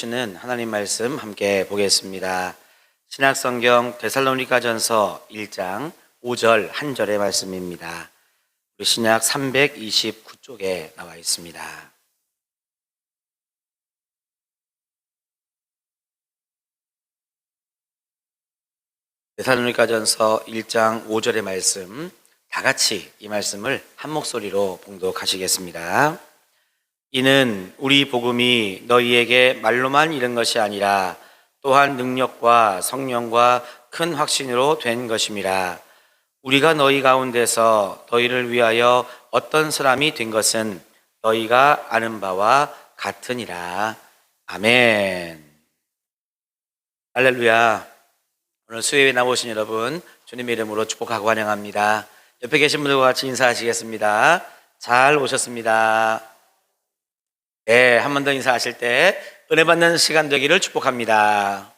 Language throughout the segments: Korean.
주시는 하나님 말씀 함께 보겠습니다. 신약성경 데살로니가전서 1장 5절 한 절의 말씀입니다. 우리 신약 329쪽에 나와 있습니다. 데살로니가전서 1장 5절의 말씀, 다 같이 이 말씀을 한 목소리로 봉독하시겠습니다. 이는 우리 복음이 너희에게 말로만 이른 것이 아니라 또한 능력과 성령과 큰 확신으로 된 것임이라. 우리가 너희 가운데서 너희를 위하여 어떤 사람이 된 것은 너희가 아는 바와 같으니라. 아멘. 할렐루야. 오늘 수요일에 나오신 여러분 주님의 이름으로 축복하고 환영합니다. 옆에 계신 분들과 같이 인사하시겠습니다. 잘 오셨습니다. 네, 한 번 더 인사하실 때 은혜 받는 시간 되기를 축복합니다.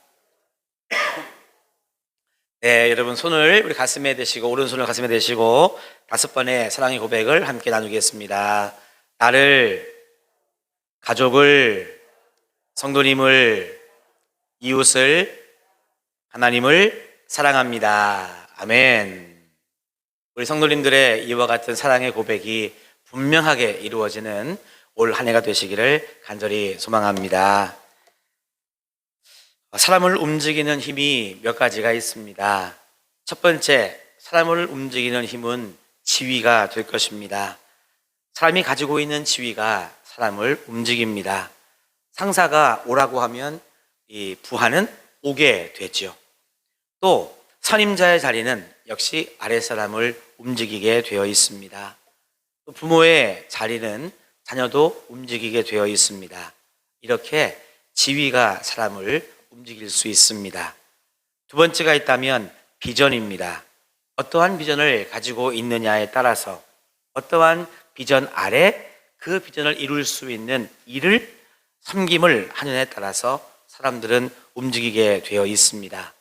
네, 여러분 손을 우리 가슴에 대시고 오른손을 가슴에 대시고 5번의 사랑의 고백을 함께 나누겠습니다. 나를, 가족을, 성도님을, 이웃을, 하나님을 사랑합니다. 아멘. 우리 성도님들의 이와 같은 사랑의 고백이 분명하게 이루어지는 올 한 해가 되시기를 간절히 소망합니다. 사람을 움직이는 힘이 몇 가지가 있습니다. 첫 번째, 사람을 움직이는 힘은 지위가 될 것입니다. 사람이 가지고 있는 지위가 사람을 움직입니다. 상사가 오라고 하면 이 부하는 오게 되죠. 또 선임자의 자리는 역시 아랫사람을 움직이게 되어 있습니다. 또 부모의 자리는 자녀도 움직이게 되어 있습니다. 이렇게 지위가 사람을 움직일 수 있습니다. 두 번째가 있다면 비전입니다. 어떠한 비전을 가지고 있느냐에 따라서 어떠한 비전 아래 그 비전을 이룰 수 있는 일을 섬김을 하느냐에 따라서 사람들은 움직이게 되어 있습니다.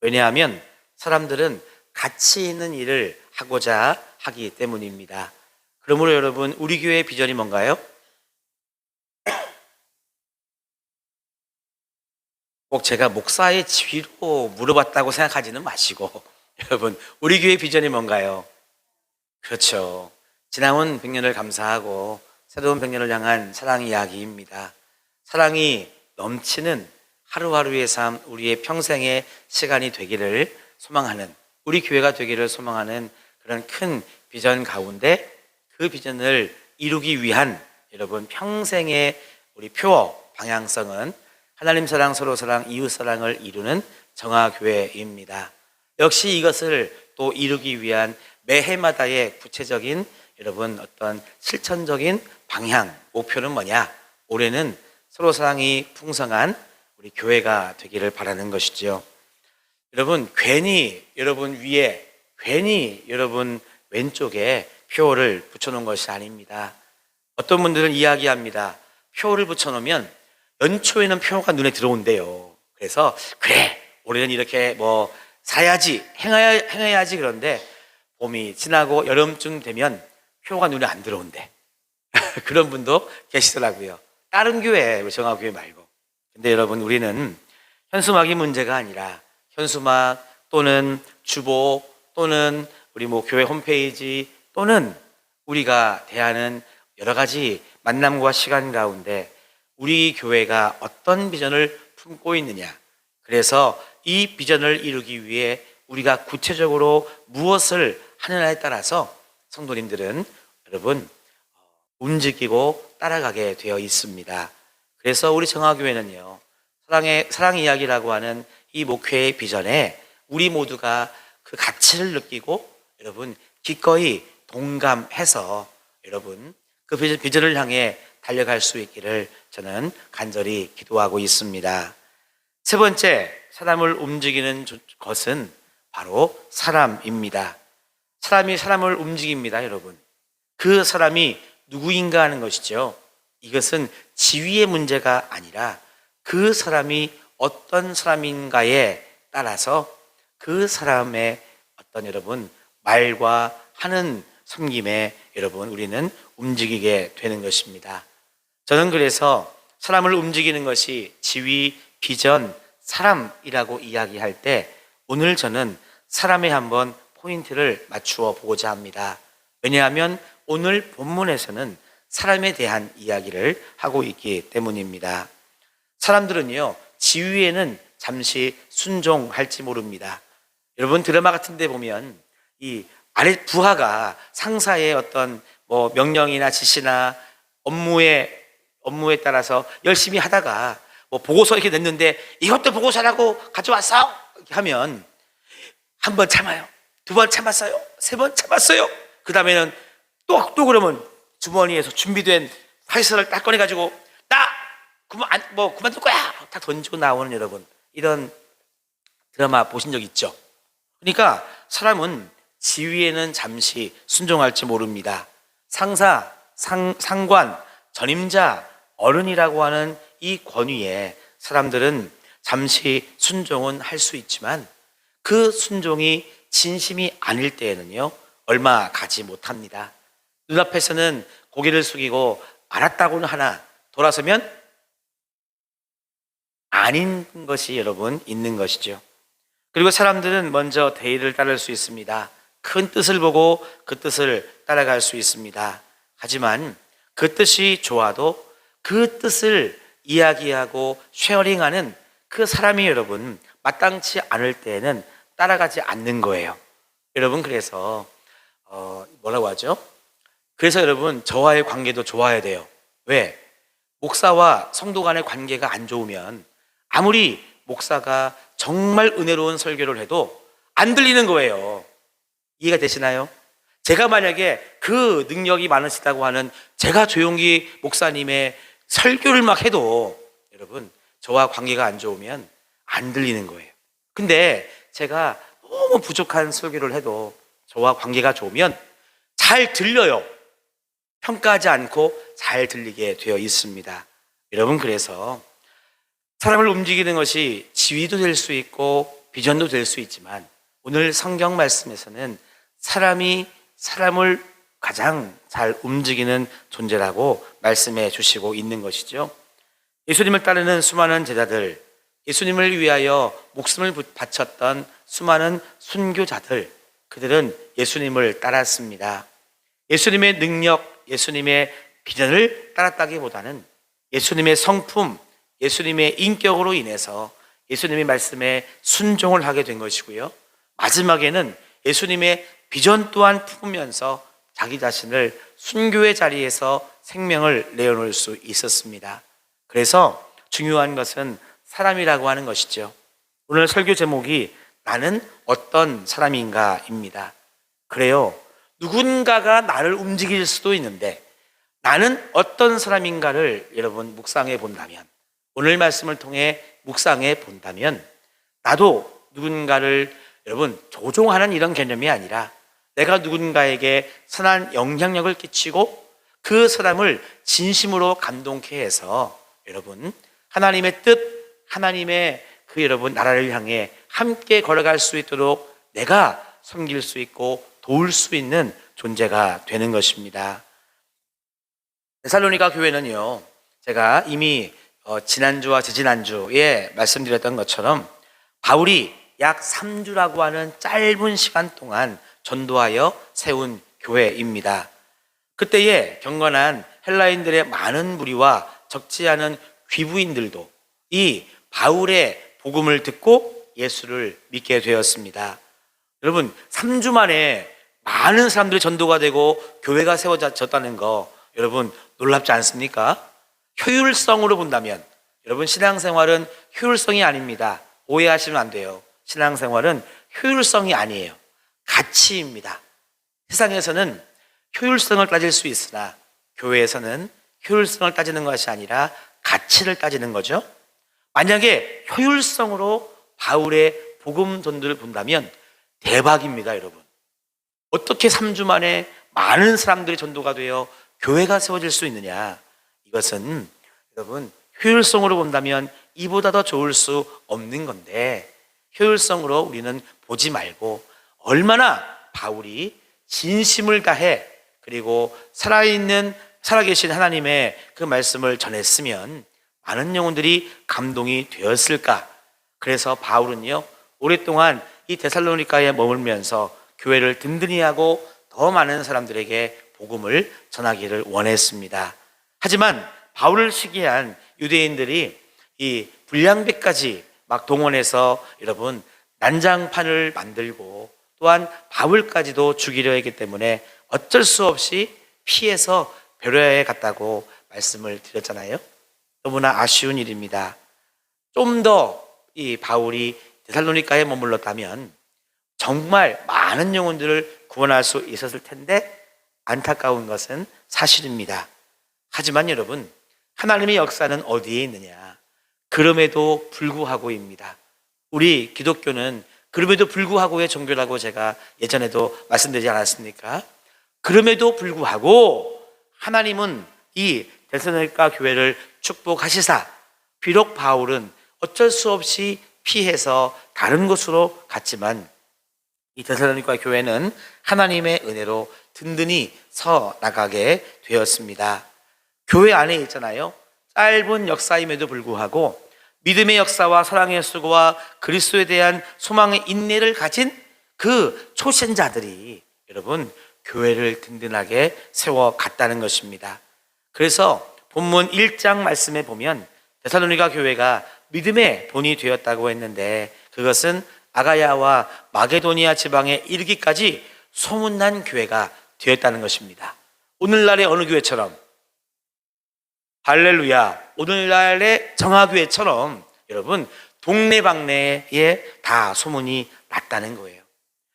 왜냐하면 사람들은 가치 있는 일을 하고자 하기 때문입니다. 그러므로 여러분, 우리 교회의 비전이 뭔가요? 꼭 제가 목사의 지위로 물어봤다고 생각하지는 마시고 여러분, 우리 교회의 비전이 뭔가요? 그렇죠. 지나온 100년을 감사하고 새로운 100년을 향한 사랑 이야기입니다. 사랑이 넘치는 하루하루의 삶, 우리의 평생의 시간이 되기를 소망하는, 우리 교회가 되기를 소망하는 그런 큰 비전 가운데 그 비전을 이루기 위한 여러분 평생의 우리 표어 방향성은 하나님 사랑, 서로 사랑, 이웃 사랑을 이루는 정화교회입니다. 역시 이것을 또 이루기 위한 매해마다의 구체적인 여러분 어떤 실천적인 방향, 목표는 뭐냐? 올해는 서로 사랑이 풍성한 우리 교회가 되기를 바라는 것이죠. 여러분, 괜히 여러분 위에, 괜히 여러분 왼쪽에 표를 붙여놓은 것이 아닙니다. 어떤 분들은 이야기합니다. 표를 붙여놓으면 연초에는 표가 눈에 들어온대요. 그래서 그래, 올해는 이렇게 사야지, 행해야지. 그런데 봄이 지나고 여름쯤 되면 표가 눈에 안 들어온대. 그런 분도 계시더라고요. 다른 교회, 정화교회 말고. 근데 여러분, 우리는 현수막이 문제가 아니라 현수막 또는 주보 또는 우리 교회 홈페이지 또는 우리가 대하는 여러 가지 만남과 시간 가운데 우리 교회가 어떤 비전을 품고 있느냐, 그래서 이 비전을 이루기 위해 우리가 구체적으로 무엇을 하느냐에 따라서 성도님들은 여러분 움직이고 따라가게 되어 있습니다. 그래서 우리 정화교회는요, 사랑 이야기라고 하는 이 목회의 비전에 우리 모두가 그 가치를 느끼고 여러분 기꺼이 동감해서 여러분 그 비전을 향해 달려갈 수 있기를 저는 간절히 기도하고 있습니다. 세 번째, 사람을 움직이는 것은 바로 사람입니다. 사람이 사람을 움직입니다, 여러분. 그 사람이 누구인가 하는 것이죠. 이것은 지위의 문제가 아니라 그 사람이 어떤 사람인가에 따라서 그 사람의 어떤 여러분 말과 하는 섬김에 여러분 우리는 움직이게 되는 것입니다. 저는 그래서 사람을 움직이는 것이 지위, 비전, 사람이라고 이야기할 때 오늘 저는 사람에 한번 포인트를 맞추어 보고자 합니다. 왜냐하면 오늘 본문에서는 사람에 대한 이야기를 하고 있기 때문입니다. 사람들은요, 지위에는 잠시 순종할지 모릅니다. 여러분 드라마 같은 데 보면 이 아래 부하가 상사의 어떤 명령이나 지시나 업무에 따라서 열심히 하다가 보고서 이렇게 냈는데 이것도 보고서라고 가져왔어? 이렇게 하면 한 번 참아요. 두 번 참았어요. 세 번 참았어요. 그 다음에는 또 그러면 주머니에서 준비된 파이서를 딱 꺼내가지고 나 그만둘 거야! 딱 던지고 나오는 여러분, 이런 드라마 보신 적 있죠? 그러니까 사람은 지위에는 잠시 순종할지 모릅니다. 상사, 상관, 전임자, 어른이라고 하는 이 권위에 사람들은 잠시 순종은 할 수 있지만 그 순종이 진심이 아닐 때에는요, 얼마 가지 못합니다. 눈앞에서는 고개를 숙이고 알았다고는 하나 돌아서면 아닌 것이 여러분 있는 것이죠. 그리고 사람들은 먼저 대의를 따를 수 있습니다. 큰 뜻을 보고 그 뜻을 따라갈 수 있습니다. 하지만 그 뜻이 좋아도 그 뜻을 이야기하고 쉐어링하는 그 사람이 여러분 마땅치 않을 때에는 따라가지 않는 거예요. 여러분 그래서 뭐라고 하죠? 그래서 여러분 저와의 관계도 좋아야 돼요. 왜? 목사와 성도 간의 관계가 안 좋으면 아무리 목사가 정말 은혜로운 설교를 해도 안 들리는 거예요. 이해가 되시나요? 제가 만약에 그 능력이 많으시다고 하는 제가 조용기 목사님의 설교를 막 해도 여러분 저와 관계가 안 좋으면 안 들리는 거예요. 근데 제가 너무 부족한 설교를 해도 저와 관계가 좋으면 잘 들려요. 평가하지 않고 잘 들리게 되어 있습니다. 여러분 그래서 사람을 움직이는 것이 지위도 될 수 있고 비전도 될 수 있지만 오늘 성경 말씀에서는 사람이 사람을 가장 잘 움직이는 존재라고 말씀해 주시고 있는 것이죠. 예수님을 따르는 수많은 제자들, 예수님을 위하여 목숨을 바쳤던 수많은 순교자들, 그들은 예수님을 따랐습니다. 예수님의 능력, 예수님의 비전을 따랐다기보다는 예수님의 성품, 예수님의 인격으로 인해서 예수님의 말씀에 순종을 하게 된 것이고요. 마지막에는 예수님의 비전 또한 품으면서 자기 자신을 순교의 자리에서 생명을 내어놓을 수 있었습니다. 그래서 중요한 것은 사람이라고 하는 것이죠. 오늘 설교 제목이 나는 어떤 사람인가입니다. 그래요. 누군가가 나를 움직일 수도 있는데 나는 어떤 사람인가를 여러분 묵상해 본다면, 오늘 말씀을 통해 묵상해 본다면 나도 누군가를 여러분 조종하는 이런 개념이 아니라 내가 누군가에게 선한 영향력을 끼치고 그 사람을 진심으로 감동케 해서 여러분 하나님의 뜻, 하나님의 그 여러분 나라를 향해 함께 걸어갈 수 있도록 내가 섬길 수 있고 도울 수 있는 존재가 되는 것입니다. 데살로니가 교회는요, 제가 이미 지난주와 지지난주에 말씀드렸던 것처럼 바울이 약 3주라고 하는 짧은 시간 동안 전도하여 세운 교회입니다. 그때에 경건한 헬라인들의 많은 무리와 적지 않은 귀부인들도 이 바울의 복음을 듣고 예수를 믿게 되었습니다. 여러분 3주 만에 많은 사람들이 전도가 되고 교회가 세워졌다는 거 여러분 놀랍지 않습니까? 효율성으로 본다면 여러분 신앙생활은 효율성이 아닙니다. 오해하시면 안 돼요. 신앙생활은 효율성이 아니에요. 가치입니다. 세상에서는 효율성을 따질 수 있으나 교회에서는 효율성을 따지는 것이 아니라 가치를 따지는 거죠. 만약에 효율성으로 바울의 복음 전도를 본다면 대박입니다, 여러분. 어떻게 3주 만에 많은 사람들이 전도가 되어 교회가 세워질 수 있느냐? 이것은 여러분 효율성으로 본다면 이보다 더 좋을 수 없는 건데 효율성으로 우리는 보지 말고 얼마나 바울이 진심을 다해 그리고 살아계신 하나님의 그 말씀을 전했으면 많은 영혼들이 감동이 되었을까? 그래서 바울은요, 오랫동안 이 데살로니가에 머물면서 교회를 든든히 하고 더 많은 사람들에게 복음을 전하기를 원했습니다. 하지만 바울을 시기한 유대인들이 이 불량배까지 막 동원해서 여러분 난장판을 만들고 또한 바울까지도 죽이려 했기 때문에 어쩔 수 없이 피해서 베로야에 갔다고 말씀을 드렸잖아요. 너무나 아쉬운 일입니다. 좀 더 이 바울이 데살로니가에 머물렀다면 정말 많은 영혼들을 구원할 수 있었을 텐데 안타까운 것은 사실입니다. 하지만 여러분, 하나님의 역사는 어디에 있느냐? 그럼에도 불구하고입니다. 우리 기독교는 그럼에도 불구하고의 종교라고 제가 예전에도 말씀드리지 않았습니까? 그럼에도 불구하고 하나님은 이 데살로니가 교회를 축복하시사 비록 바울은 어쩔 수 없이 피해서 다른 곳으로 갔지만 이 데살로니가 교회는 하나님의 은혜로 든든히 서 나가게 되었습니다. 교회 안에 있잖아요. 짧은 역사임에도 불구하고 믿음의 역사와 사랑의 수고와 그리스도에 대한 소망의 인내를 가진 그 초신자들이 여러분 교회를 든든하게 세워갔다는 것입니다. 그래서 본문 1장 말씀에 보면 데살로니가 교회가 믿음의 본이 되었다고 했는데 그것은 아가야와 마게도니아 지방에 이르기까지 소문난 교회가 되었다는 것입니다. 오늘날의 어느 교회처럼 할렐루야, 오늘날의 정화교회처럼 여러분 동네방네에 다 소문이 났다는 거예요.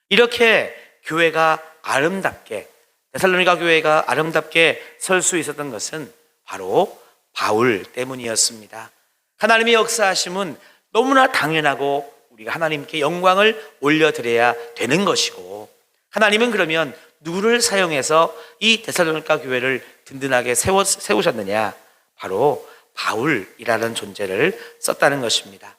이렇게 교회가 아름답게 데살로니가 교회가 아름답게 설 수 있었던 것은 바로 바울 때문이었습니다. 하나님의 역사하심은 너무나 당연하고 우리가 하나님께 영광을 올려드려야 되는 것이고 하나님은 그러면 누구를 사용해서 이 데살로니가 교회를 든든하게 세우셨느냐? 바로 바울이라는 존재를 썼다는 것입니다.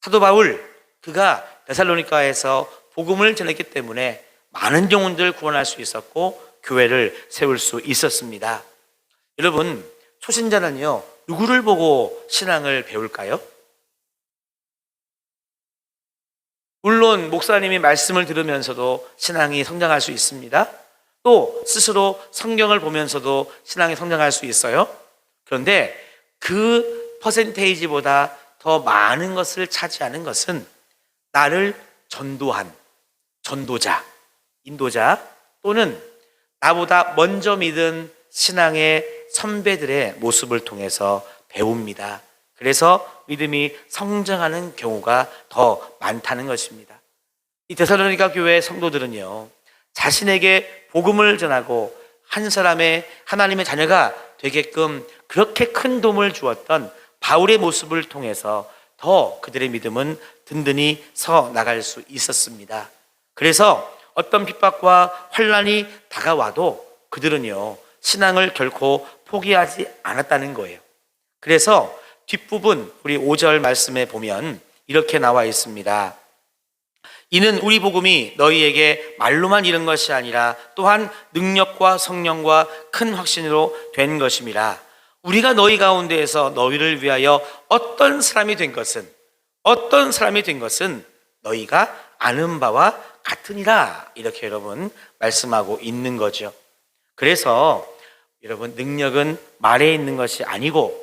사도 바울, 그가 데살로니가에서 복음을 전했기 때문에 많은 영혼들을 구원할 수 있었고 교회를 세울 수 있었습니다. 여러분, 초신자는요, 누구를 보고 신앙을 배울까요? 물론 목사님이 말씀을 들으면서도 신앙이 성장할 수 있습니다. 또 스스로 성경을 보면서도 신앙이 성장할 수 있어요. 그런데 그 퍼센테이지보다 더 많은 것을 차지하는 것은 나를 전도한 전도자, 인도자 또는 나보다 먼저 믿은 신앙의 선배들의 모습을 통해서 배웁니다. 그래서 믿음이 성장하는 경우가 더 많다는 것입니다. 이 데살로니가 교회 성도들은요, 자신에게 복음을 전하고 한 사람의 하나님의 자녀가 되게끔 그렇게 큰 도움을 주었던 바울의 모습을 통해서 더 그들의 믿음은 든든히 서 나갈 수 있었습니다. 그래서 어떤 핍박과 환난이 다가와도 그들은요, 신앙을 결코 포기하지 않았다는 거예요. 그래서 뒷부분 우리 5절 말씀에 보면 이렇게 나와 있습니다. 이는 우리 복음이 너희에게 말로만 이른 것이 아니라 또한 능력과 성령과 큰 확신으로 된 것임이라. 우리가 너희 가운데에서 너희를 위하여 어떤 사람이 된 것은 너희가 아는 바와 같으니라. 이렇게 여러분 말씀하고 있는 거죠. 그래서 여러분 능력은 말에 있는 것이 아니고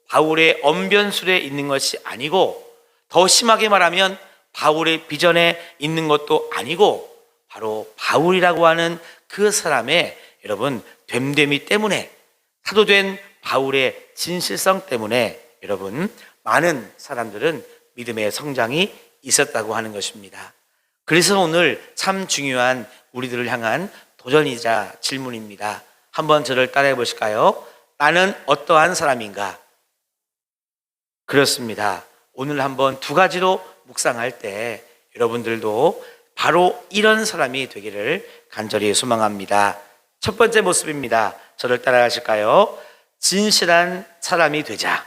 바울의 언변술에 있는 것이 아니고 더 심하게 말하면 바울의 비전에 있는 것도 아니고 바로 바울이라고 하는 그 사람의 여러분 됨됨이 때문에 사도된 바울의 진실성 때문에 여러분 많은 사람들은 믿음의 성장이 있었다고 하는 것입니다. 그래서 오늘 참 중요한 우리들을 향한 도전이자 질문입니다. 한번 저를 따라해 보실까요? 나는 어떠한 사람인가? 그렇습니다. 오늘 한번 두 가지로 묵상할 때 여러분들도 바로 이런 사람이 되기를 간절히 소망합니다. 첫 번째 모습입니다. 저를 따라하실까요? 진실한 사람이 되자.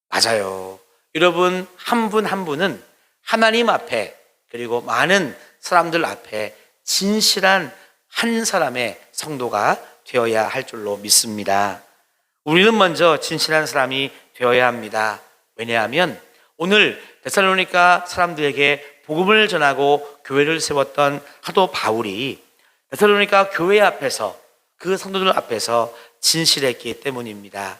맞아요. 여러분 한 분 한 분은 하나님 앞에 그리고 많은 사람들 앞에 진실한 한 사람의 성도가 되어야 할 줄로 믿습니다. 우리는 먼저 진실한 사람이 되어야 합니다. 왜냐하면 오늘 데살로니가 사람들에게 복음을 전하고 교회를 세웠던 사도 바울이 데살로니가 교회 앞에서, 그 성도들 앞에서 진실했기 때문입니다.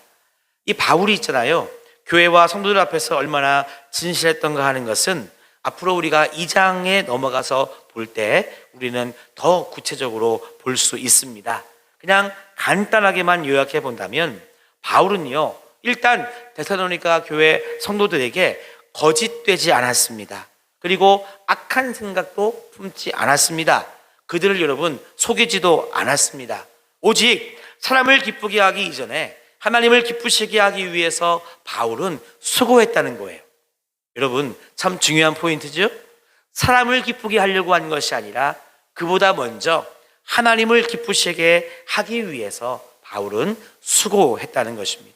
이 바울이 있잖아요, 교회와 성도들 앞에서 얼마나 진실했던가 하는 것은 앞으로 우리가 2장에 넘어가서 볼 때 우리는 더 구체적으로 볼 수 있습니다. 그냥 간단하게만 요약해 본다면 바울은요, 일단 데살로니가 교회 성도들에게 거짓되지 않았습니다. 그리고 악한 생각도 품지 않았습니다. 그들을 여러분 속이지도 않았습니다. 오직 사람을 기쁘게 하기 이전에 하나님을 기쁘시게 하기 위해서 바울은 수고했다는 거예요. 여러분 참 중요한 포인트죠. 사람을 기쁘게 하려고 한 것이 아니라 그보다 먼저 하나님을 기쁘시게 하기 위해서 바울은 수고했다는 것입니다.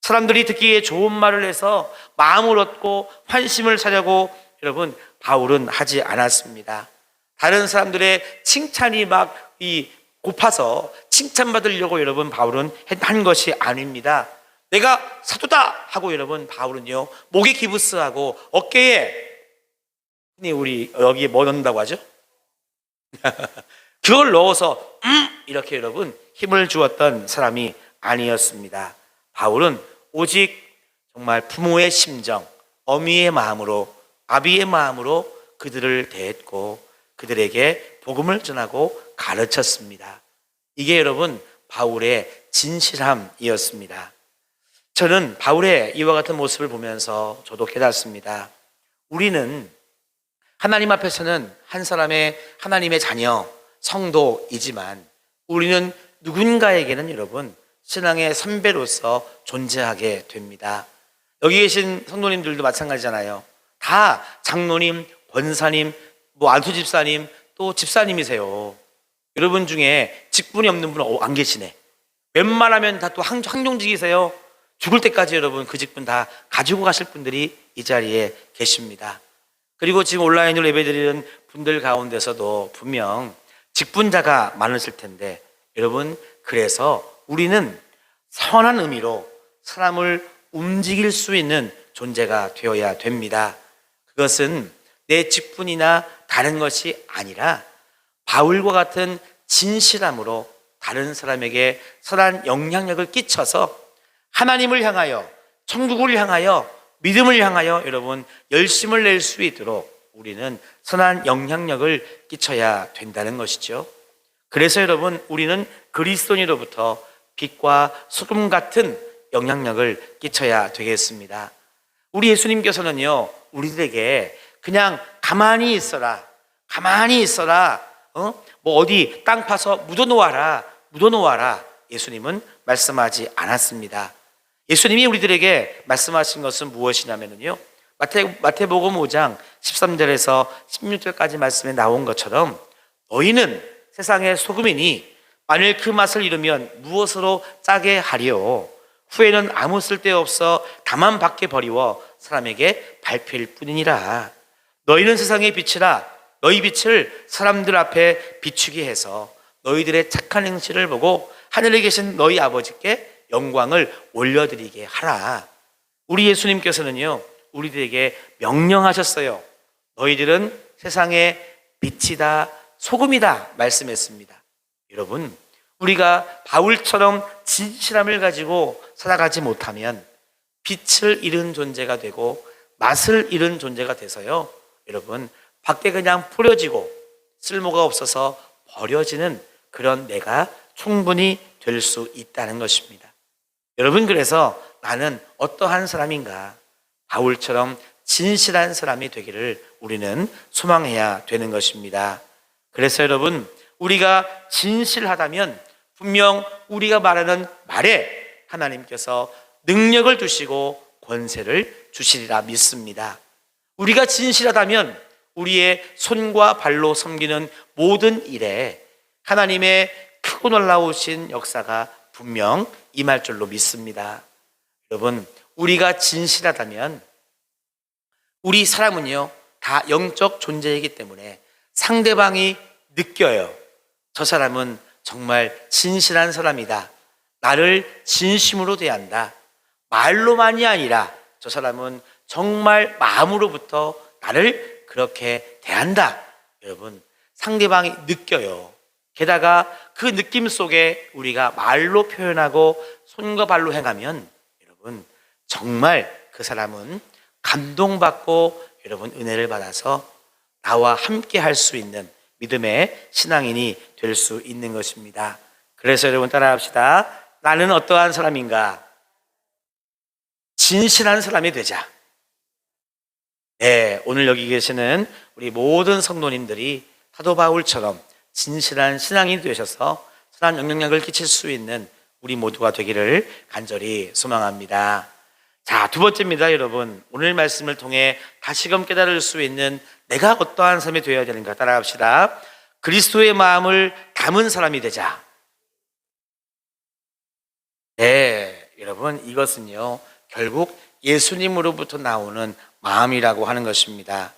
사람들이 듣기에 좋은 말을 해서 마음을 얻고 환심을 사려고 여러분 바울은 하지 않았습니다. 다른 사람들의 칭찬이 막 고파서 칭찬받으려고 여러분 바울은 한 것이 아닙니다. 내가 사도다 하고 여러분 바울은요 목에 기부스하고 어깨에, 우리 여기에 뭐 넣는다고 하죠? 그걸 넣어서 이렇게 여러분 힘을 주었던 사람이 아니었습니다. 바울은 오직 정말 부모의 심정, 어미의 마음으로, 아비의 마음으로 그들을 대했고 그들에게 복음을 전하고 가르쳤습니다. 이게 여러분 바울의 진실함이었습니다. 저는 바울의 이와 같은 모습을 보면서 저도 깨닫습니다. 우리는 하나님 앞에서는 한 사람의 하나님의 자녀, 성도이지만 우리는 누군가에게는 여러분 신앙의 선배로서 존재하게 됩니다. 여기 계신 성도님들도 마찬가지잖아요. 다 장로님, 권사님, 안수 집사님, 또 집사님이세요. 여러분 중에 직분이 없는 분은 안 계시네. 웬만하면 다 또 항종직이세요. 죽을 때까지 여러분 그 직분 다 가지고 가실 분들이 이 자리에 계십니다. 그리고 지금 온라인으로 예배드리는 분들 가운데서도 분명 직분자가 많으실 텐데 여러분 그래서 우리는 선한 의미로 사람을 움직일 수 있는 존재가 되어야 됩니다. 그것은 내 직분이나 다른 것이 아니라 바울과 같은 진실함으로 다른 사람에게 선한 영향력을 끼쳐서 하나님을 향하여, 천국을 향하여, 믿음을 향하여 여러분 열심을 낼 수 있도록 우리는 선한 영향력을 끼쳐야 된다는 것이죠. 그래서 여러분 우리는 그리스도인으로부터 빛과 소금 같은 영향력을 끼쳐야 되겠습니다. 우리 예수님께서는요 우리들에게 그냥 가만히 있어라, 뭐 어디 땅 파서 묻어놓아라 예수님은 말씀하지 않았습니다. 예수님이 우리들에게 말씀하신 것은 무엇이냐면요, 마태복음 5장 13절에서 16절까지 말씀에 나온 것처럼 너희는 세상의 소금이니 만일 그 맛을 잃으면 무엇으로 짜게 하리요? 후에는 아무 쓸데없어 다만 밖에 버리워 사람에게 밟힐 뿐이니라. 너희는 세상의 빛이라. 너희 빛을 사람들 앞에 비추게 해서 너희들의 착한 행실을 보고 하늘에 계신 너희 아버지께 영광을 올려드리게 하라. 우리 예수님께서는요 우리들에게 명령하셨어요. 너희들은 세상의 빛이다, 소금이다 말씀했습니다. 여러분 우리가 바울처럼 진실함을 가지고 살아가지 못하면 빛을 잃은 존재가 되고 맛을 잃은 존재가 돼서요 여러분 밖에 그냥 뿌려지고 쓸모가 없어서 버려지는 그런 내가 충분히 될 수 있다는 것입니다. 여러분 그래서 나는 어떠한 사람인가? 바울처럼 진실한 사람이 되기를 우리는 소망해야 되는 것입니다. 그래서 여러분 우리가 진실하다면 분명 우리가 말하는 말에 하나님께서 능력을 주시고 권세를 주시리라 믿습니다. 우리가 진실하다면 우리의 손과 발로 섬기는 모든 일에 하나님의 크고 놀라우신 역사가 분명 임할 줄로 믿습니다. 여러분 우리가 진실하다면 우리 사람은요 다 영적 존재이기 때문에 상대방이 느껴요. 저 사람은 정말 진실한 사람이다. 나를 진심으로 대한다. 말로만이 아니라 저 사람은 정말 마음으로부터 나를 그렇게 대한다. 여러분, 상대방이 느껴요. 게다가 그 느낌 속에 우리가 말로 표현하고 손과 발로 행하면 여러분 정말 그 사람은 감동받고 여러분 은혜를 받아서 나와 함께 할 수 있는 믿음의 신앙인이 될 수 있는 것입니다. 그래서 여러분 따라합시다. 나는 어떠한 사람인가? 진실한 사람이 되자. 네, 오늘 여기 계시는 우리 모든 성도님들이 사도 바울처럼 진실한 신앙인이 되셔서 선한 영향력을 끼칠 수 있는 우리 모두가 되기를 간절히 소망합니다. 자, 두 번째입니다, 여러분. 오늘 말씀을 통해 다시금 깨달을 수 있는 내가 어떠한 사람이 되어야 되는가 따라합시다. 그리스도의 마음을 담은 사람이 되자. 네, 여러분, 이것은요 결국 예수님으로부터 나오는 마음이라고 하는 것입니다.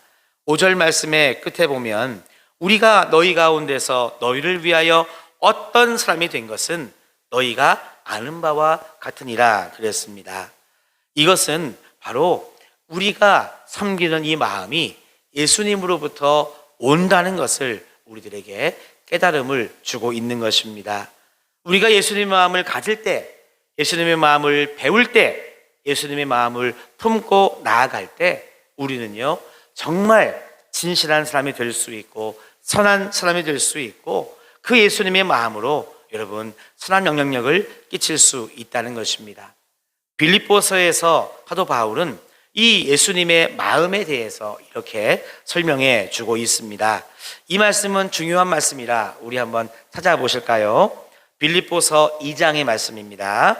5절 말씀의 끝에 보면 우리가 너희 가운데서 너희를 위하여 어떤 사람이 된 것은 너희가 아는 바와 같으니라 그랬습니다. 이것은 바로 우리가 섬기는 이 마음이 예수님으로부터 온다는 것을 우리들에게 깨달음을 주고 있는 것입니다. 우리가 예수님의 마음을 가질 때, 예수님의 마음을 배울 때, 예수님의 마음을 품고 나아갈 때 우리는요 정말 진실한 사람이 될 수 있고 선한 사람이 될 수 있고 그 예수님의 마음으로 여러분 선한 영향력을 끼칠 수 있다는 것입니다. 빌립보서에서 사도 바울은 이 예수님의 마음에 대해서 이렇게 설명해 주고 있습니다. 이 말씀은 중요한 말씀이라 우리 한번 찾아보실까요? 빌립보서 2장의 말씀입니다.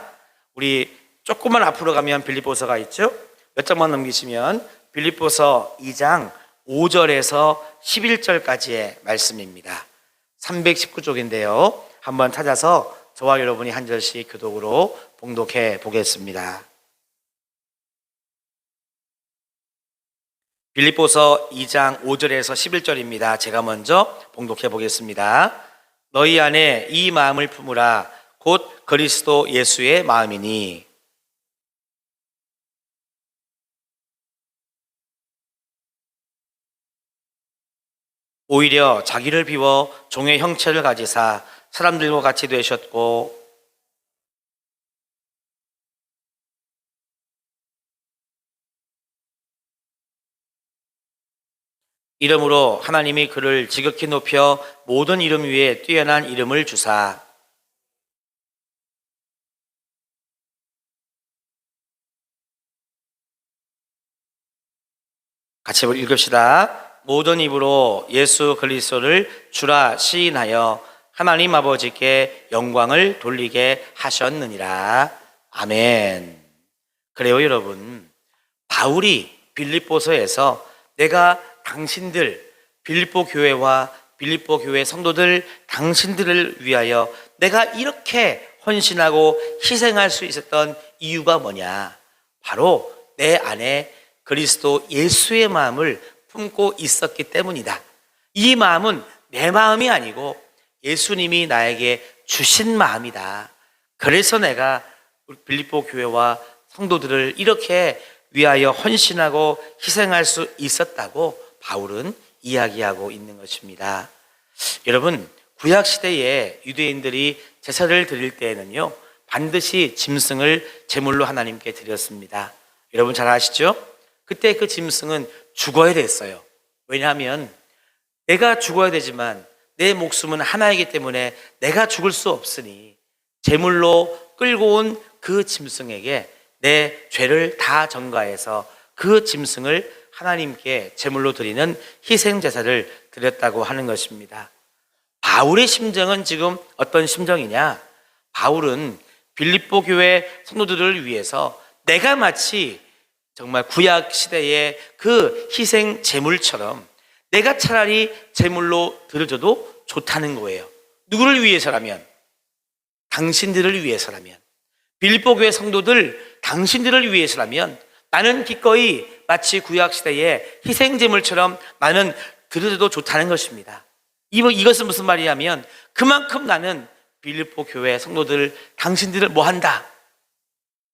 우리 조금만 앞으로 가면 빌립보서가 있죠? 몇 장만 넘기시면 빌립보서 2장 5절에서 11절까지의 말씀입니다. 319쪽인데요. 한번 찾아서 저와 여러분이 한 절씩 교독으로 봉독해 보겠습니다. 빌립보서 2장 5절에서 11절입니다. 제가 먼저 봉독해 보겠습니다. 너희 안에 이 마음을 품으라. 곧 그리스도 예수의 마음이니 오히려 자기를 비워 종의 형체를 가지사 사람들과 같이 되셨고 이름으로 하나님이 그를 지극히 높여 모든 이름 위에 뛰어난 이름을 주사 같이 읽읍시다. 모든 입으로 예수 그리스도를 주라 시인하여 하나님 아버지께 영광을 돌리게 하셨느니라. 아멘. 그래요, 여러분. 바울이 빌립보서에서 내가 당신들, 빌립보 교회와 빌립보 교회 성도들 당신들을 위하여 내가 이렇게 헌신하고 희생할 수 있었던 이유가 뭐냐? 바로 내 안에 그리스도 예수의 마음을 품고 있었기 때문이다. 이 마음은 내 마음이 아니고 예수님이 나에게 주신 마음이다. 그래서 내가 빌립보 교회와 성도들을 이렇게 위하여 헌신하고 희생할 수 있었다고 바울은 이야기하고 있는 것입니다. 여러분, 구약 시대에 유대인들이 제사를 드릴 때에는요 반드시 짐승을 제물로 하나님께 드렸습니다. 여러분 잘 아시죠? 그때 그 짐승은 죽어야 됐어요. 왜냐하면 내가 죽어야 되지만 내 목숨은 하나이기 때문에 내가 죽을 수 없으니 제물로 끌고 온 그 짐승에게 내 죄를 다 전가해서 그 짐승을 하나님께 제물로 드리는 희생제사를 드렸다고 하는 것입니다. 바울의 심정은 지금 어떤 심정이냐? 바울은 빌립보 교회 성도들을 위해서 내가 마치 정말 구약 시대의 그 희생 제물처럼 내가 차라리 제물로 드려줘도 좋다는 거예요. 누구를 위해서라면? 당신들을 위해서라면, 빌립보 교회 성도들 당신들을 위해서라면 나는 기꺼이 마치 구약 시대의 희생 제물처럼 나는 드려도 좋다는 것입니다. 이것은 무슨 말이냐면 그만큼 나는 빌립보 교회 성도들, 당신들을 뭐 한다?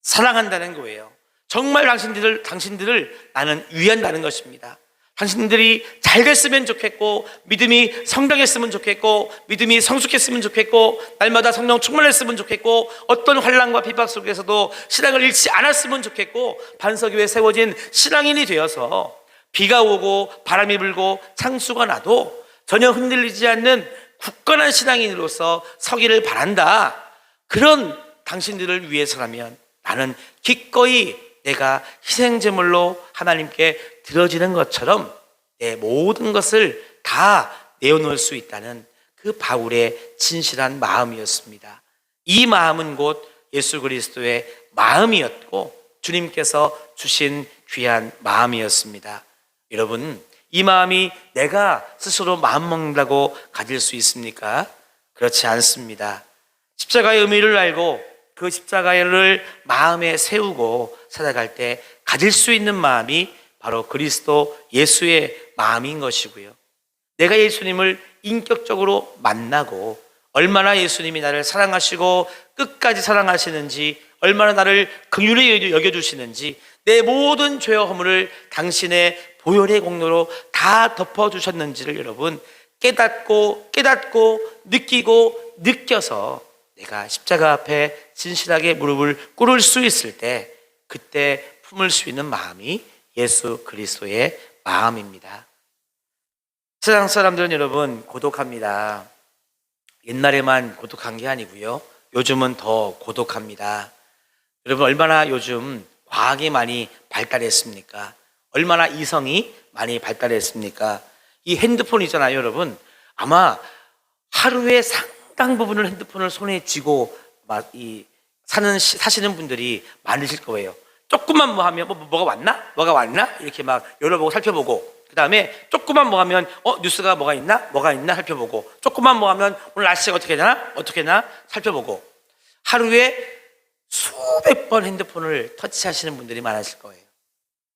사랑한다는 거예요. 정말 당신들을 나는 위한다는 것입니다. 당신들이 잘 됐으면 좋겠고, 믿음이 성장했으면 좋겠고, 믿음이 성숙했으면 좋겠고, 날마다 성령 충만했으면 좋겠고, 어떤 환난과 비박 속에서도 신앙을 잃지 않았으면 좋겠고, 반석 위에 세워진 신앙인이 되어서 비가 오고 바람이 불고 창수가 나도 전혀 흔들리지 않는 굳건한 신앙인으로서 서기를 바란다. 그런 당신들을 위해서라면 나는 기꺼이 내가 희생제물로 하나님께 드려지는 것처럼 내 모든 것을 다 내어놓을 수 있다는 그 바울의 진실한 마음이었습니다. 이 마음은 곧 예수 그리스도의 마음이었고 주님께서 주신 귀한 마음이었습니다. 여러분, 이 마음이 내가 스스로 마음먹는다고 가질 수 있습니까? 그렇지 않습니다. 십자가의 의미를 알고 그 십자가를 마음에 세우고 살아갈 때 가질 수 있는 마음이 바로 그리스도 예수의 마음인 것이고요. 내가 예수님을 인격적으로 만나고 얼마나 예수님이 나를 사랑하시고 끝까지 사랑하시는지, 얼마나 나를 긍휼히 여겨주시는지, 내 모든 죄와 허물을 당신의 보혈의 공로로 다 덮어주셨는지를 여러분 깨닫고 느끼고 느껴서 내가 십자가 앞에 진실하게 무릎을 꿇을 수 있을 때, 그때 품을 수 있는 마음이 예수 그리스도의 마음입니다. 세상 사람들은 여러분 고독합니다. 옛날에만 고독한 게 아니고요, 요즘은 더 고독합니다. 여러분, 얼마나 요즘 과학이 많이 발달했습니까? 얼마나 이성이 많이 발달했습니까? 이 핸드폰 있잖아요, 여러분. 아마 하루에 상당 부분을 핸드폰을 손에 쥐고 사시는 분들이 많으실 거예요. 조금만 뭐 하면 뭐가 왔나? 이렇게 막 열어보고 살펴보고, 그 다음에 조금만 뭐 하면 뉴스가 뭐가 있나 살펴보고, 조금만 뭐 하면 오늘 날씨가 어떻게 되나 살펴보고, 하루에 수백 번 핸드폰을 터치하시는 분들이 많으실 거예요.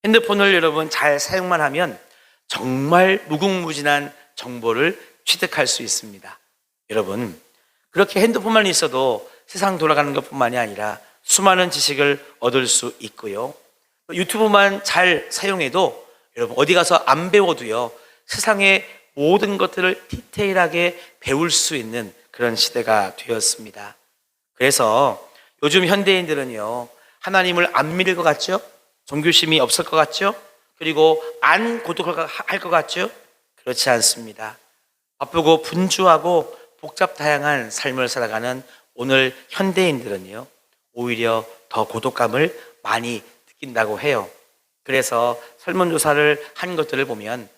핸드폰을 여러분 잘 사용만 하면 정말 무궁무진한 정보를 취득할 수 있습니다. 여러분, 그렇게 핸드폰만 있어도 세상 돌아가는 것뿐만이 아니라 수많은 지식을 얻을 수 있고요, 유튜브만 잘 사용해도 여러분 어디 가서 안 배워도요, 세상의 모든 것들을 디테일하게 배울 수 있는 그런 시대가 되었습니다. 그래서 요즘 현대인들은요, 하나님을 안 믿을 것 같죠? 종교심이 없을 것 같죠? 그리고 안 고독할 것 같죠? 그렇지 않습니다. 바쁘고 분주하고 복잡 다양한 삶을 살아가는 오늘 현대인들은요, 오히려 더 고독감을 많이 느낀다고 해요. 그래서 설문조사를 한 것들을 보면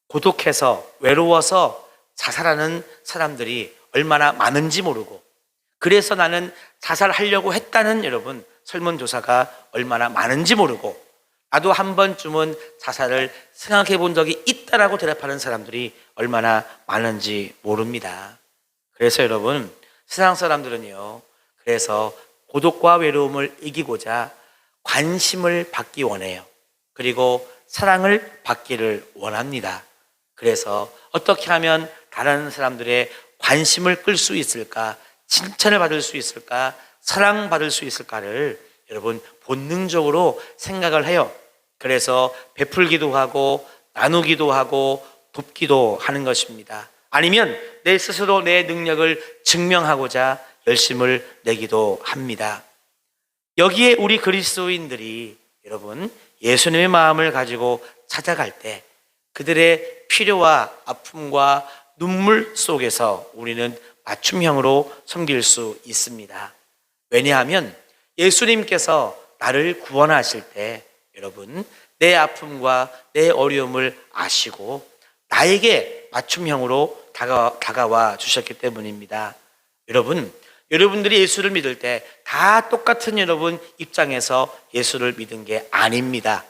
고독해서 외로워서 자살하는 사람들이 얼마나 많은지 모르고, 그래서 나는 자살하려고 했다는 여러분 설문조사가 얼마나 많은지 모르고, 나도 한 번쯤은 자살을 생각해 본 적이 있다라고 대답하는 사람들이 얼마나 많은지 모릅니다. 그래서 여러분, 세상 사람들은요, 그래서 고독과 외로움을 이기고자 관심을 받기 원해요. 그리고 사랑을 받기를 원합니다. 그래서 어떻게 하면 다른 사람들의 관심을 끌 수 있을까, 칭찬을 받을 수 있을까, 사랑받을 수 있을까를 여러분 본능적으로 생각을 해요. 그래서 베풀기도 하고 나누기도 하고 돕기도 하는 것입니다. 아니면 내 스스로 내 능력을 증명하고자 열심을 내기도 합니다. 여기에 우리 그리스도인들이 여러분 예수님의 마음을 가지고 찾아갈 때 그들의 필요와 아픔과 눈물 속에서 우리는 맞춤형으로 섬길 수 있습니다. 왜냐하면 예수님께서 나를 구원하실 때 여러분 내 아픔과 내 어려움을 아시고 나에게 맞춤형으로 다가와 주셨기 때문입니다. 여러분들이 예수를 믿을 때 다 똑같은 여러분 입장에서 예수를 믿은 게 아닙니다.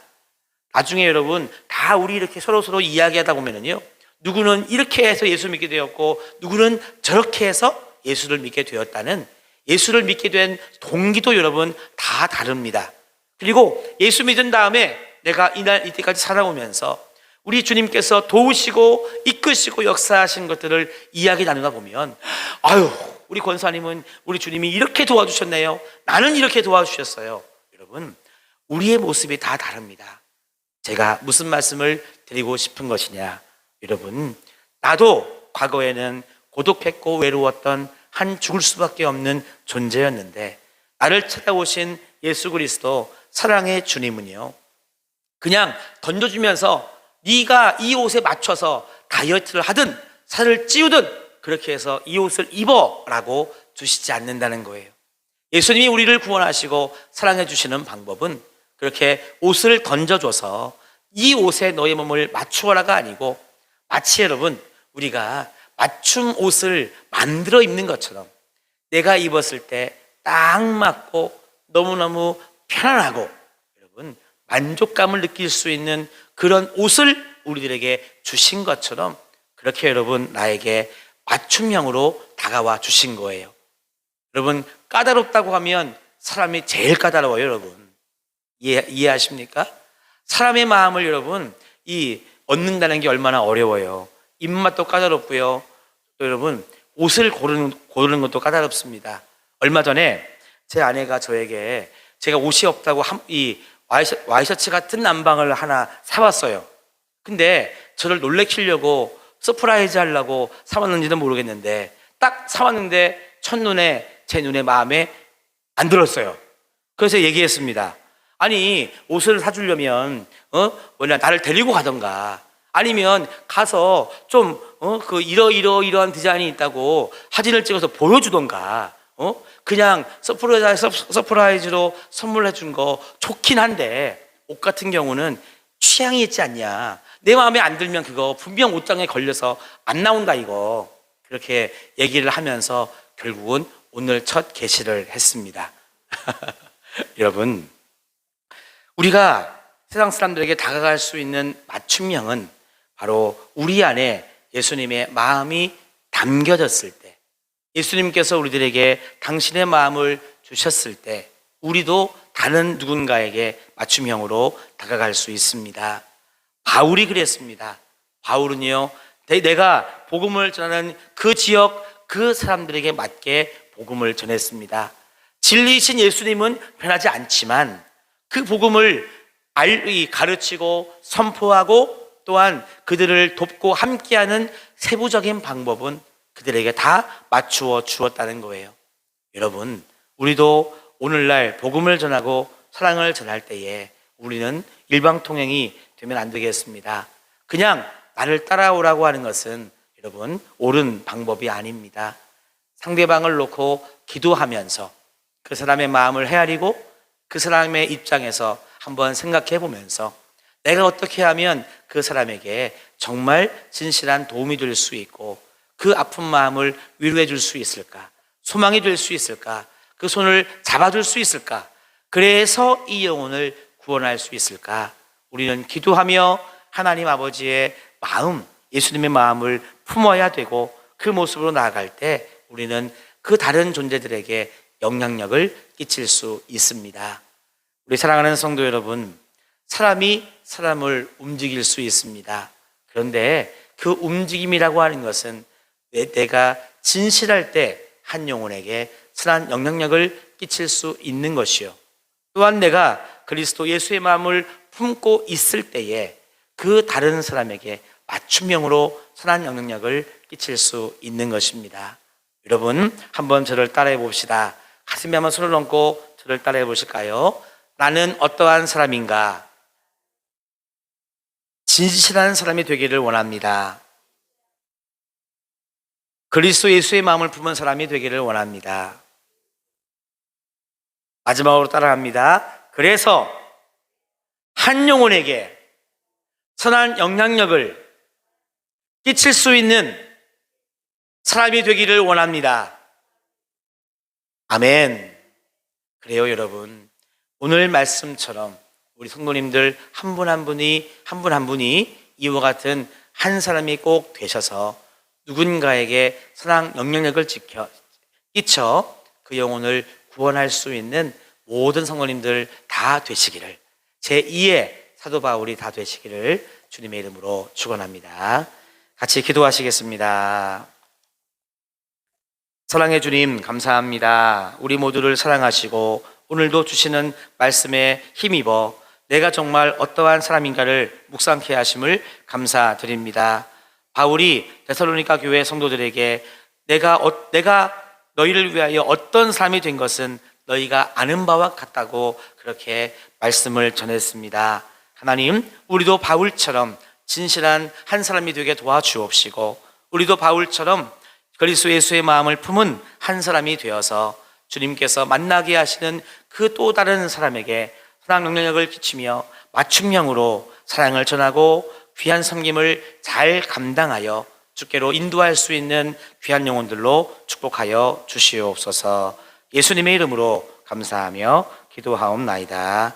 나중에 여러분 다 우리 이렇게 서로 이야기하다 보면은요, 누구는 이렇게 해서 예수 믿게 되었고 누구는 저렇게 해서 예수를 믿게 되었다는, 예수를 믿게 된 동기도 여러분 다 다릅니다. 그리고 예수 믿은 다음에 내가 이때까지 살아오면서 우리 주님께서 도우시고 이끄시고 역사하신 것들을 이야기 나누다 보면, 우리 권사님은 우리 주님이 이렇게 도와주셨네요. 나는 이렇게 도와주셨어요. 여러분, 우리의 모습이 다 다릅니다. 제가 무슨 말씀을 드리고 싶은 것이냐, 여러분, 나도 과거에는 고독했고 외로웠던 한 죽을 수밖에 없는 존재였는데, 나를 찾아오신 예수 그리스도 사랑의 주님은요, 그냥 던져주면서 네가 이 옷에 맞춰서 다이어트를 하든 살을 찌우든 그렇게 해서 이 옷을 입어라고 주시지 않는다는 거예요. 예수님이 우리를 구원하시고 사랑해 주시는 방법은 그렇게 옷을 던져줘서 이 옷에 너의 몸을 맞추어라가 아니고, 마치 여러분, 우리가 맞춤 옷을 만들어 입는 것처럼 내가 입었을 때 딱 맞고 너무너무 편안하고 여러분 만족감을 느낄 수 있는 그런 옷을 우리들에게 주신 것처럼, 그렇게 여러분 나에게 맞춤형으로 다가와 주신 거예요. 여러분, 까다롭다고 하면 사람이 제일 까다로워요. 여러분, 이해하십니까? 사람의 마음을 여러분 얻는다는 게 얼마나 어려워요. 입맛도 까다롭고요, 또 여러분 옷을 고르는 것도 까다롭습니다. 얼마 전에 제 아내가 저에게 제가 옷이 없다고 이 와이셔츠 같은 남방을 하나 사왔어요. 근데 저를 놀래키려고 서프라이즈 하려고 사왔는지는 모르겠는데, 딱 사왔는데 첫눈에 제 눈에 마음에 안 들었어요. 그래서 얘기했습니다. 아니, 옷을 사주려면 나를 데리고 가던가, 아니면 가서 좀 이러한 디자인이 있다고 사진을 찍어서 보여주던가, 그냥 서프라이즈로 선물해 준 거 좋긴 한데, 옷 같은 경우는 취향이 있지 않냐, 내 마음에 안 들면 그거 분명 옷장에 걸려서 안 나온다, 이거. 그렇게 얘기를 하면서 결국은 오늘 첫 계시를 했습니다. 여러분, 우리가 세상 사람들에게 다가갈 수 있는 맞춤형은 바로 우리 안에 예수님의 마음이 담겨졌을 때, 예수님께서 우리들에게 당신의 마음을 주셨을 때 우리도 다른 누군가에게 맞춤형으로 다가갈 수 있습니다. 바울이 그랬습니다. 바울은요, 내가 복음을 전하는 그 지역 그 사람들에게 맞게 복음을 전했습니다. 진리이신 예수님은 변하지 않지만 그 복음을 가르치고 선포하고 또한 그들을 돕고 함께하는 세부적인 방법은 그들에게 다 맞추어 주었다는 거예요. 여러분, 우리도 오늘날 복음을 전하고 사랑을 전할 때에 우리는 일방통행이 되면 안 되겠습니다. 그냥 나를 따라오라고 하는 것은 여러분 옳은 방법이 아닙니다. 상대방을 놓고 기도하면서 그 사람의 마음을 헤아리고 그 사람의 입장에서 한번 생각해 보면서 내가 어떻게 하면 그 사람에게 정말 진실한 도움이 될 수 있고 그 아픈 마음을 위로해 줄 수 있을까, 소망이 될 수 있을까, 그 손을 잡아줄 수 있을까, 그래서 이 영혼을 구원할 수 있을까, 우리는 기도하며 하나님 아버지의 마음, 예수님의 마음을 품어야 되고, 그 모습으로 나아갈 때 우리는 그 다른 존재들에게 영향력을 끼칠 수 있습니다. 우리 사랑하는 성도 여러분, 사람이 사람을 움직일 수 있습니다. 그런데 그 움직임이라고 하는 것은 내가 진실할 때 한 영혼에게 선한 영향력을 끼칠 수 있는 것이요, 또한 내가 그리스도 예수의 마음을 품고 있을 때에 그 다른 사람에게 맞춤형으로 선한 영향력을 끼칠 수 있는 것입니다. 여러분, 한번 저를 따라해 봅시다. 가슴에 한번 손을 얹고 저를 따라해 보실까요? 나는 어떠한 사람인가? 진실한 사람이 되기를 원합니다. 그리스도 예수의 마음을 품은 사람이 되기를 원합니다. 마지막으로 따라합니다. 그래서 한 영혼에게 선한 영향력을 끼칠 수 있는 사람이 되기를 원합니다. 아멘. 그래요, 여러분. 오늘 말씀처럼 우리 성도님들 한 분 한 분이 이와 같은 한 사람이 꼭 되셔서 누군가에게 선한 영향력을 끼쳐 그 영혼을 구원할 수 있는 모든 성도님들 다 되시기를, 제2의 사도 바울이 다 되시기를 주님의 이름으로 축원합니다. 같이 기도하시겠습니다. 사랑해 주님 감사합니다. 우리 모두를 사랑하시고 오늘도 주시는 말씀에 힘입어 내가 정말 어떠한 사람인가를 묵상케 하심을 감사드립니다. 바울이 데살로니가 교회 성도들에게 내가 너희를 위하여 어떤 삶이 된 것은 너희가 아는 바와 같다고 그렇게 말씀을 전했습니다. 하나님, 우리도 바울처럼 진실한 한 사람이 되게 도와주옵시고 우리도 바울처럼 그리스도 예수의 마음을 품은 한 사람이 되어서 주님께서 만나게 하시는 그 또 다른 사람에게 사랑 영향력을 끼치며 맞춤형으로 사랑을 전하고 귀한 섬김을 잘 감당하여 주께로 인도할 수 있는 귀한 영혼들로 축복하여 주시옵소서. 예수님의 이름으로 감사하며 기도하옵나이다.